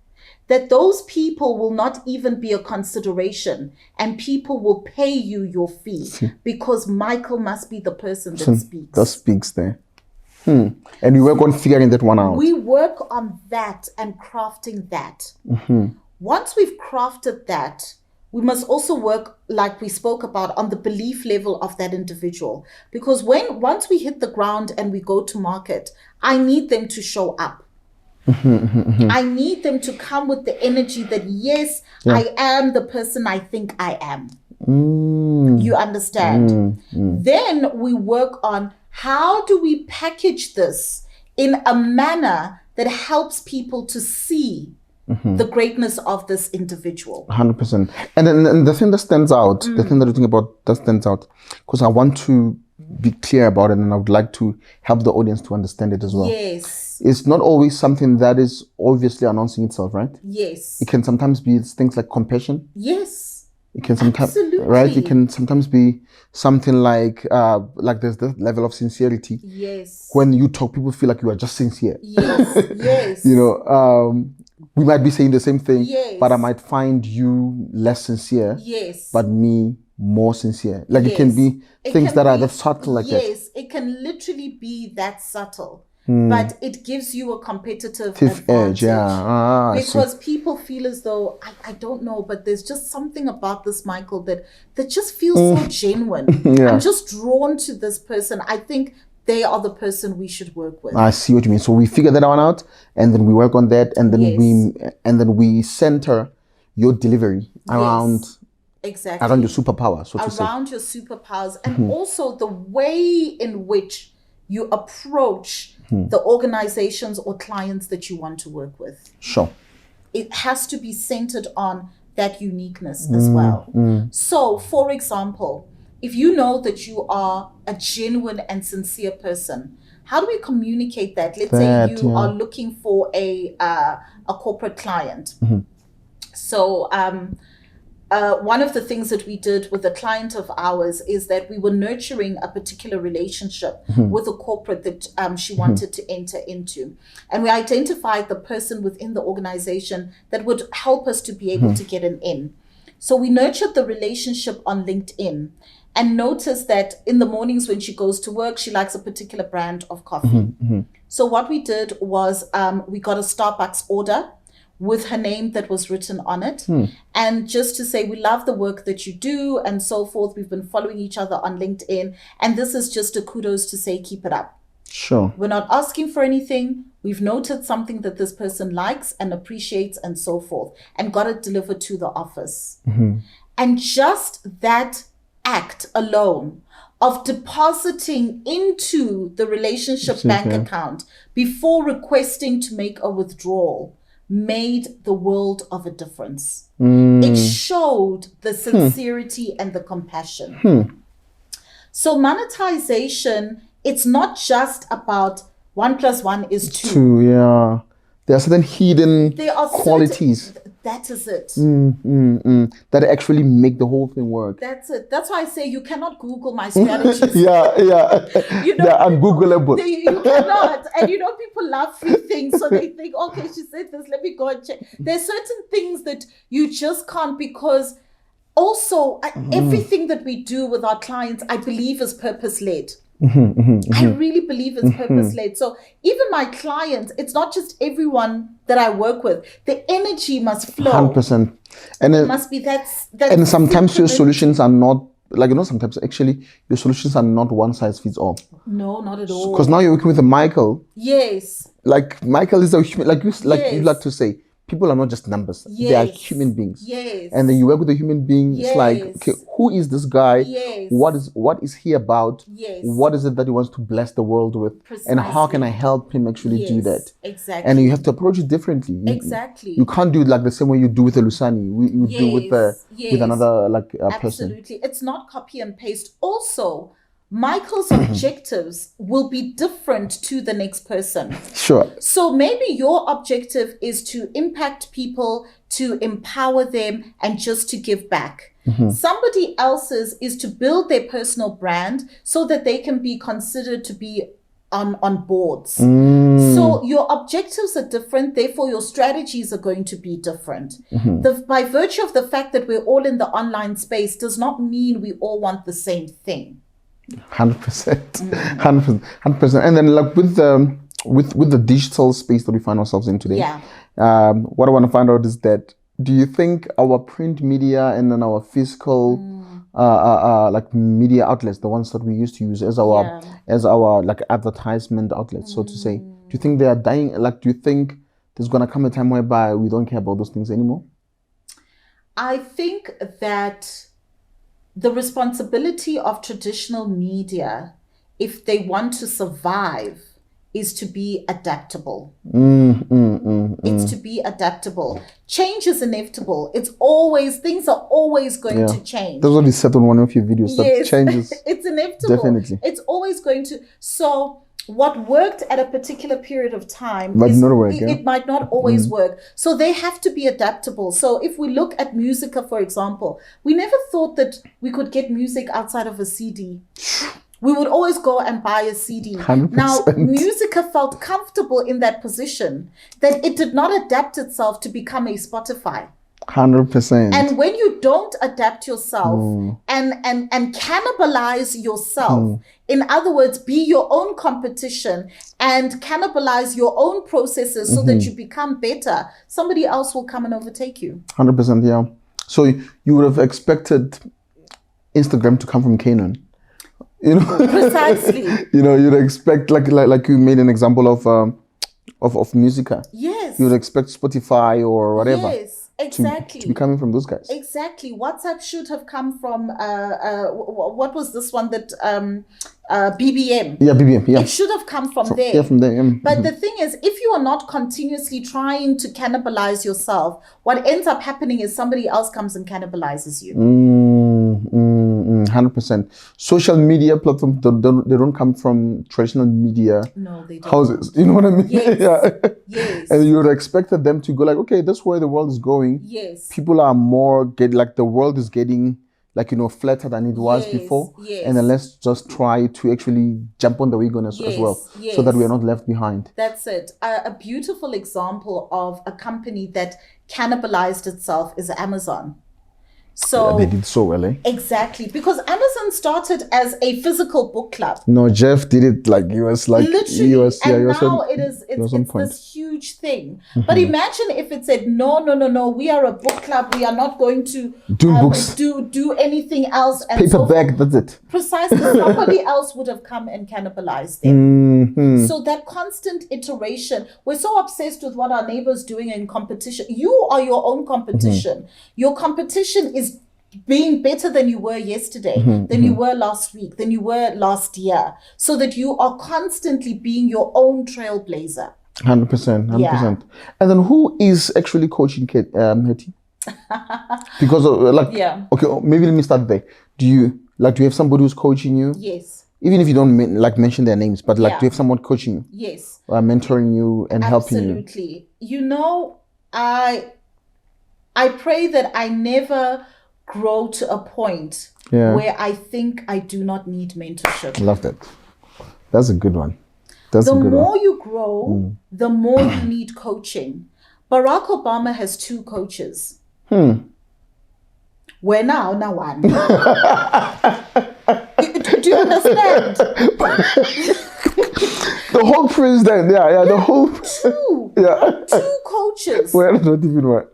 that those people will not even be a consideration and people will pay you your fee because Michael must be the person that speaks? That speaks there. And you work on figuring that one out. We work on that and crafting that. Once we've crafted that, we must also work, like we spoke about, on the belief level of that individual. Because once we hit the ground and we go to market, I need them to show up. I need them to come with the energy that, yes, I am the person I think I am. You understand? Then we work on how do we package this in a manner that helps people to see the greatness of this individual. 100%. And then the thing that stands out, the thing that you think about that stands out, because I want to be clear about it and I would like to help the audience to understand it as well. Yes. It's not always something that is obviously announcing itself, right? Yes. It can sometimes be things like compassion. Yes. It can sometimes, Absolutely. right? It can sometimes be something like there's the level of sincerity. Yes. When you talk, people feel like you are just sincere. Yes. Yes. You know, we might be saying the same thing, Yes. but I might find you less sincere. Yes. But me more sincere. Like it can Yes. be things that are that subtle like that. Yes, it can literally be that subtle. But it gives you a competitive advantage. Edge, yeah. I see. Because people feel as though, I don't know, but there's just something about this Michael that just feels so genuine. Yeah. I'm just drawn to this person. I think they are the person we should work with. I see what you mean. So we figure that one out, and then we work on that, and then Yes. we center your delivery around Exactly. around your superpower, so to say. Around your superpowers, and also the way in which you approach the organizations or clients that you want to work with. Sure. It has to be centered on that uniqueness as well. So, for example, if you know that you are a genuine and sincere person, how do we communicate that? Let's say you are looking for a corporate client. So, one of the things that we did with a client of ours is that we were nurturing a particular relationship with a corporate that she wanted to enter into. And we identified the person within the organization that would help us to be able to get an in. So we nurtured the relationship on LinkedIn and noticed that in the mornings when she goes to work, she likes a particular brand of coffee. So what we did was we got a Starbucks order with her name that was written on it. And just to say, we love the work that you do and so forth. We've been following each other on LinkedIn. And this is just a kudos to say, keep it up. Sure. We're not asking for anything. We've noted something that this person likes and appreciates and so forth, and got it delivered to the office. And just that act alone of depositing into the relationship bank account before requesting to make a withdrawal made the world of a difference. It showed the sincerity and the compassion. So monetization, it's not just about 1 + 1 is 2. Yeah. There are certain hidden qualities. That is it. That actually make the whole thing work. That's it. That's why I say you cannot Google my strategies. Yeah. You know, they're ungoogleable. You cannot. And you know, people love free things. So they think, okay, she said this, let me go and check. There's certain things that you just can't, because also everything that we do with our clients, I believe, is purpose-led. I really believe it's purpose-led. So even my clients, it's not just everyone that I work with. The energy must flow. 100%. And it must be that. And sometimes your solutions are not, like, you know, sometimes actually your solutions are not one size fits all. No, not at all. Because now you're working with a Michael. Yes. Like Michael is a human, like you like to say, people are not just numbers. Yes. They are human beings. Yes. And then you work with a human being. It's like, okay, who is this guy? Yes. What is he about? Yes. What is it that he wants to bless the world with? Precisely. And how can I help him actually do that? Exactly. And you have to approach it differently. Exactly. You can't do it like the same way you do with a Lusani. You do with another person. Absolutely. It's not copy and paste. Also, Michael's objectives will be different to the next person. Sure. So maybe your objective is to impact people, to empower them, and just to give back. Somebody else's is to build their personal brand so that they can be considered to be on boards. So your objectives are different, therefore your strategies are going to be different. By virtue of the fact that we're all in the online space does not mean we all want the same thing. 100%, 100%. And then like with the digital space that we find ourselves in today, what I want to find out is that, do you think our print media and then our physical like media outlets, the ones that we used to use as our like advertisement outlets, so to say, do you think they are dying? Like, do you think there's gonna come a time whereby we don't care about those things anymore? I think that the responsibility of traditional media, if they want to survive, is to be adaptable. It's to be adaptable. Change is inevitable. Things are always going to change. That's what you said on one of your videos. That changes. It's inevitable. Definitely. It's always going to. So what worked at a particular period of time it might not always work. So they have to be adaptable. So if we look at Musica, for example, we never thought that we could get music outside of a CD. We would always go and buy a CD. 100%. Now, Musica felt comfortable in that position that it did not adapt itself to become a Spotify. 100%. And when you don't adapt yourself and cannibalize yourself, in other words, be your own competition and cannibalize your own processes so that you become better, somebody else will come and overtake you. 100%, yeah. So you would have expected Instagram to come from Canaan. You know, precisely. You know, you'd expect like you made an example of Musica. Yes. You'd expect Spotify or whatever. Yes. Exactly. To be coming from those guys. Exactly. WhatsApp should have come from what was this one that BBM? Yeah, BBM. Yeah. It should have come from there. Yeah, from there. But the thing is, if you are not continuously trying to cannibalize yourself, what ends up happening is somebody else comes and cannibalizes you. 100%. Social media platforms, they don't come from traditional media houses. You know what I mean? Yes. Yes. And you would have expected them to go like, okay, that's where the world is going. Yes. People are more the world is getting like, you know, flatter than it was before. Yes. And then let's just try to actually jump on the wagon as well, so that we are not left behind. That's it. A beautiful example of a company that cannibalized itself is Amazon. So they did so well, eh? Exactly, because Amazon started as a physical book club. No, Jeff did it like he was like literally, now it's this huge thing. But imagine if it said no, we are a book club. We are not going to do books, do anything else. And paperback, that's it. Precisely, somebody else would have come and cannibalized them. So that constant iteration, we're so obsessed with what our neighbor's doing in competition. You are your own competition. Your competition is being better than you were yesterday, than you were last week, than you were last year, so that you are constantly being your own trailblazer. 100%. Yeah. And then who is actually coaching Hetty? Because okay, maybe let me start there. Do you have somebody who's coaching you? Yes. Even if you don't mention their names, but do you have someone coaching you? Yes. Mentoring you and helping you? Absolutely. You know, I pray that I never grow to a point where I think I do not need mentorship. Love that. That's a good one. The more you grow, the more you need coaching. Barack Obama has 2 coaches. Where now one. Do you understand? The whole president, the whole 2 coaches. Well, not even one.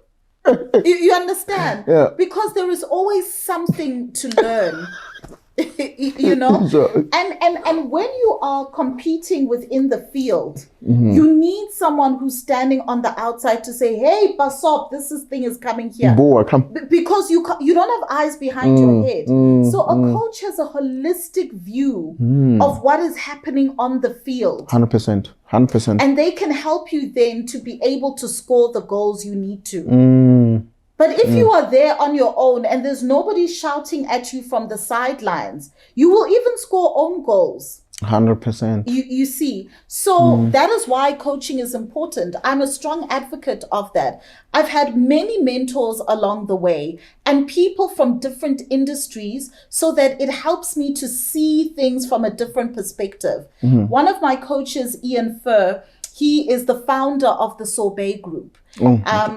You understand? Yeah. Because there is always something to learn. You know? Sure. And when you are competing within the field, you need someone who's standing on the outside to say, hey, Basop, thing is coming here. Boy, come. Because you don't have eyes behind your head. So a coach has a holistic view of what is happening on the field. 100%. 100%. And they can help you then to be able to score the goals you need to. But if you are there on your own and there's nobody shouting at you from the sidelines, you will even score own goals. 100%. You see. So that is why coaching is important. I'm a strong advocate of that. I've had many mentors along the way and people from different industries so that it helps me to see things from a different perspective. One of my coaches, Ian Furr, he is the founder of the Sorbet Group.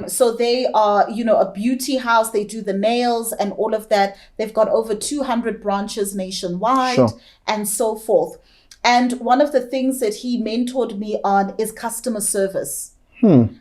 So they are, a beauty house. They do the nails and all of that. They've got over 200 branches nationwide and so forth. And one of the things that he mentored me on is customer service.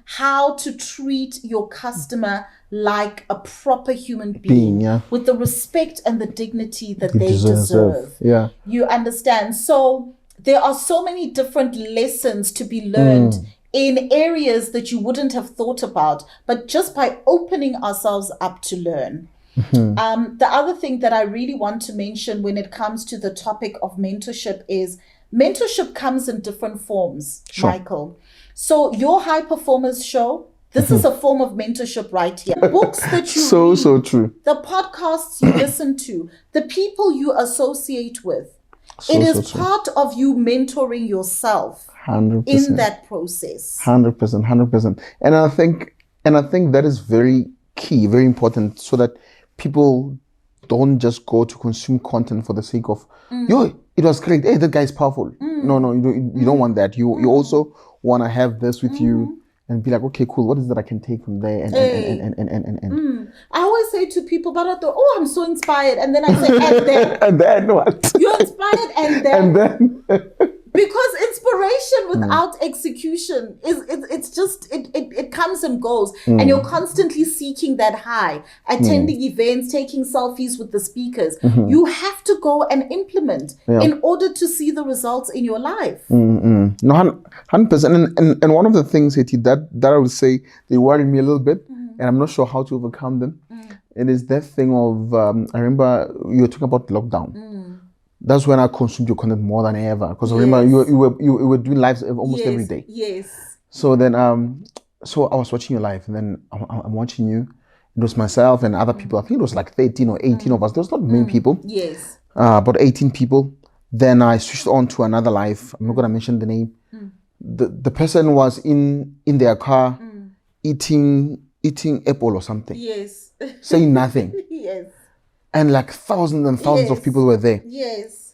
How to treat your customer like a proper human being, with the respect and the dignity that they deserve. Yeah. You understand? So there are so many different lessons to be learned in areas that you wouldn't have thought about, but just by opening ourselves up to learn. The other thing that I really want to mention when it comes to the topic of mentorship is mentorship comes in different forms, Michael. So your High Performers show, this is a form of mentorship right here. Books that you read, so true. the podcasts you listen to, the people you associate with. It is part of you mentoring yourself 100%. in that process. 100%. And I think that is very key, very important, so that people don't just go to consume content for the sake of, yo, it was great. Hey, that guy's powerful. No, you don't want that. You also want to have this with you and be like, okay, cool. What is that I can take from there? And I always say to people, but I thought, oh, I'm so inspired. And then I say, and then. And then what? You're inspired and then. And then. Because inspiration without execution it comes and goes, and you're constantly seeking that high, attending events, taking selfies with the speakers. You have to go and implement in order to see the results in your life. No, 100%. And one of the things, Hetty, that I would say they worry me a little bit, and I'm not sure how to overcome them. It is that thing of I remember you were talking about lockdown. That's when I consumed your content more than ever. Because I remember you were doing lives almost every day. Yes. So then, so I was watching your live, and then I'm watching you. It was myself and other people. I think it was like 13 or 18 of us. There was not many people. Yes. About 18 people. Then I switched on to another live. I'm not going to mention the name. The person was in their car eating apple or something. Yes. Saying nothing. Yes. And like thousands and thousands of people were there. Yes.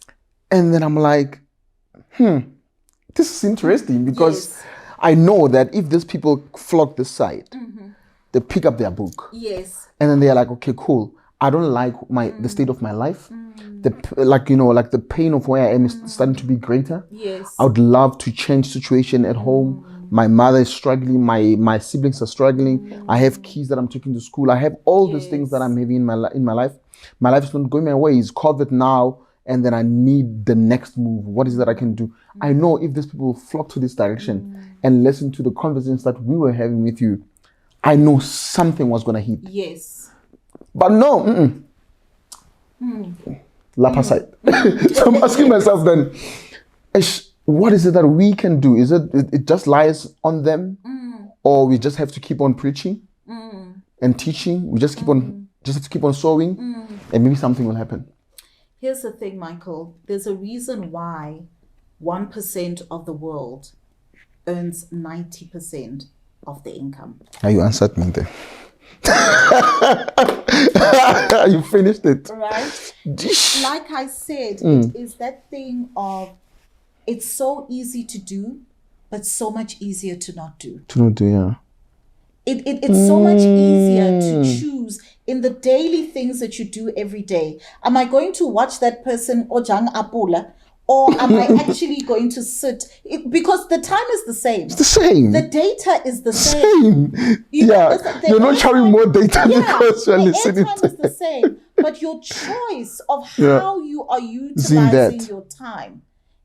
And then I'm like, this is interesting, because I know that if these people flock this side, they pick up their book. Yes. And then they're like, okay, cool. I don't like the state of my life. The pain of where I am is starting to be greater. Yes. I would love to change situation at home. My mother is struggling. My siblings are struggling. I have kids that I'm taking to school. I have all these things that I'm having in my life. My life is not going my way. It's COVID now, and then I need the next move. What is that I can do? I know if these people flock to this direction and listen to the conversations that we were having with you, I know something was going to hit. Yes. But no. Lap aside. So I'm asking myself then, what is it that we can do? Is it just lies on them? Or we just have to keep on preaching and teaching? We just have to keep on sowing, and maybe something will happen. Here's the thing, Michael. There's a reason why 1% of the world earns 90% of the income. You answered me there. You finished it. Right? Like I said, it is that thing of, it's so easy to do, but so much easier to not do. To not do, yeah. It's so much easier to choose in the daily things that you do every day. Am I going to watch that person Ojang Apula, or am I actually going to sit? Because the time is the same. It's the same. The data is the same. You're not sharing more data because you're listening. The time is the same, but your choice of how you are utilizing your time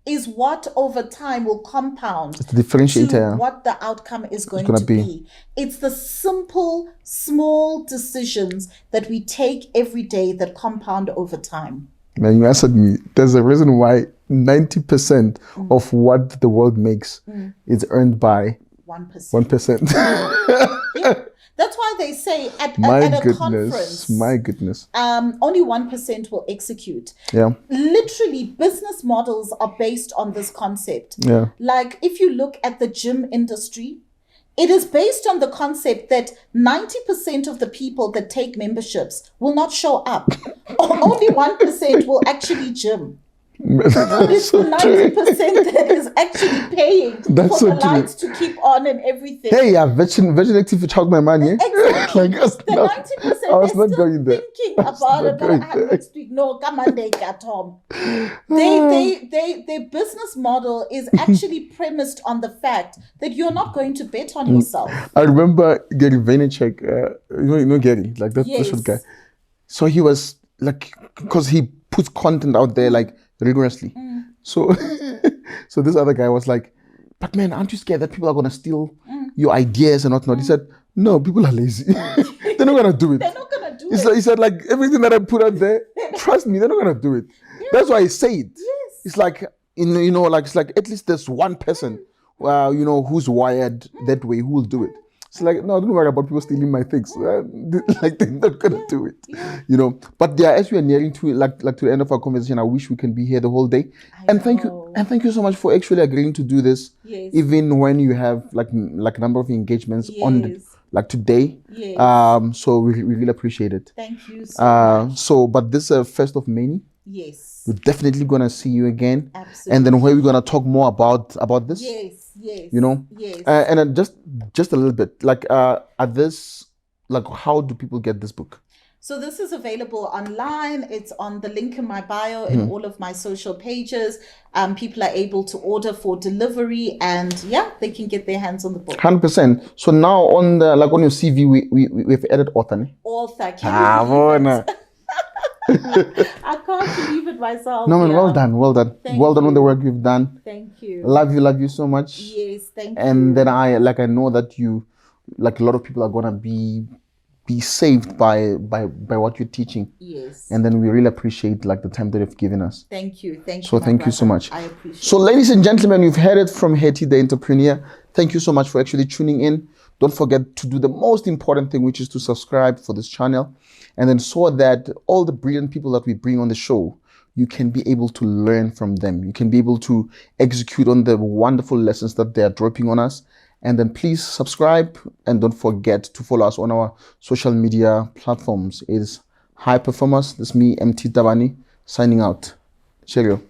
is what over time will compound it's the differentiator to what the outcome is going to be. It's the simple, small decisions that we take every day that compound over time. Man, you answered me. There's a reason why 90% of what the world makes is earned by 1%. Yeah. That's why they say at a conference, my goodness, only 1% will execute. Yeah. Literally, business models are based on this concept. Yeah. Like if you look at the gym industry, it is based on the concept that 90% of the people that take memberships will not show up. Only 1% will actually gym. But it's the 90% that is actually paying That's for so the true. lights to keep on and everything. Hey, yeah, Virgin Active to talk my money. Exactly. Like, The 90% I was they're not still going there. thinking I was about not it. going But there. next week, no, come on, they got Tom. Their business model is actually premised on the fact that you're not going to bet on yourself. I remember Gary Vaynerchuk, you know Gary, like that Yes. short guy. So he was like, because he puts content out there like rigorously. So, so this other guy was like, but man, aren't you scared that people are gonna steal your ideas and whatnot? He said, no, people are lazy. They're not gonna do it. They're not going to do It's it. like, he said, like everything that I put out there, trust me, they're not gonna do it. That's why I say it. Yes. It's like like it's like at least there's one person, who's wired that way who will do it. It's like, no, don't worry about people stealing my things. Like they're not gonna do it, But yeah, as we are nearing to to the end of our conversation, I wish we can be here the whole day. Thank you so much for actually agreeing to do this. Yes. Even when you have like number of engagements on today. Yes. So we really appreciate it. Thank you so much. But this is first of many. Yes. We're definitely gonna see you again. Absolutely. And then where we're gonna talk more about this. Yes. Yes. Yes. And then just a little bit, like at this, like how do people get this book? So this is available online. It's on the link in my bio in all of my social pages. People are able to order for delivery, and they can get their hands on the book. 100%. So now on your CV, we've added author. Ne? Author. Can you believe it? I can't believe it myself. No, man, well done. Thank Well done you. on the work you've done. Thank you. Love you so much. Yes, thank you. And then I know that you, like a lot of people are gonna be saved by what you're teaching. Yes. And then we really appreciate like the time that you've given us. Thank you. So thank you so much. I appreciate it. So ladies and gentlemen, you've heard it from Hetty the Entrepreneur. Thank you so much for actually tuning in. Don't forget to do the most important thing, which is to subscribe for this channel. And then so that all the brilliant people that we bring on the show, you can be able to learn from them. You can be able to execute on the wonderful lessons that they are dropping on us. And then please subscribe and don't forget to follow us on our social media platforms. It is High Performance. This is me, MT Tabani, signing out. Cheerio.